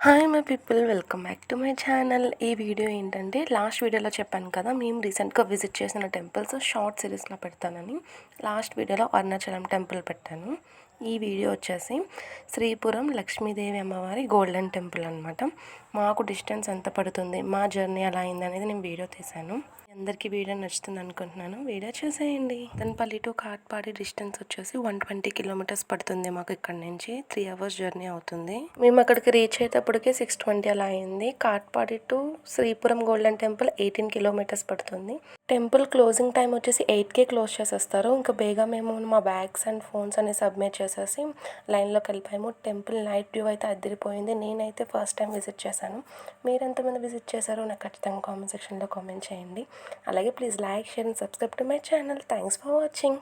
Hi my people, welcome back to my channel. ఈ video ఏంటంటే, last వీడియోలో చెప్పాను కదా మేము రీసెంట్గా విజిట్ చేసిన టెంపుల్స్ షార్ట్ సిరీస్లో పెడతానని. లాస్ట్ వీడియోలో అరుణాచలం టెంపుల్ పెట్టాను. ఈ వీడియో వచ్చేసి శ్రీపురం లక్ష్మీదేవి అమ్మవారి గోల్డెన్ టెంపుల్ అనమాట. మాకు డిస్టెన్స్ ఎంత పడుతుంది, మా జర్నీ ఎలా అయింది అనేది నేను వీడియో తీశాను. అందరికీ వీడియో నచ్చుతుంది అనుకుంటున్నాను. వీడియో చూసేయండి. దన్పల్లి టు కాట్పాడి డిస్టెన్స్ వచ్చేసి 120 కిలోమీటర్స్ పడుతుంది మాకు. ఇక్కడ నుంచి 3 అవర్స్ జర్నీ అవుతుంది. మేము అక్కడికి రీచ్ అయ్యేటప్పటికే 6:20 అలా అయింది. Katpadi to Sripuram golden temple 18 kilometres పడుతుంది. టెంపుల్ క్లోజింగ్ టైం వచ్చేసి 8కే క్లోజ్ చేసేస్తారు. ఇంకా బేగా మేము మా బ్యాగ్స్ అండ్ ఫోన్స్ అన్ని సబ్మిట్ చేసేసి లైన్లోకి వెళ్ళిపోయాము. టెంపుల్ నైట్ వ్యూ అయితే అదిరిపోయింది. నేనైతే ఫస్ట్ టైం విజిట్ చేశాను. మీరు ఎంతమంది విజిట్ చేశారో నాకు ఖచ్చితంగా కామెంట్ సెక్షన్లో కామెంట్ చేయండి. అలాగే please like, share and subscribe to my channel. Thanks for watching.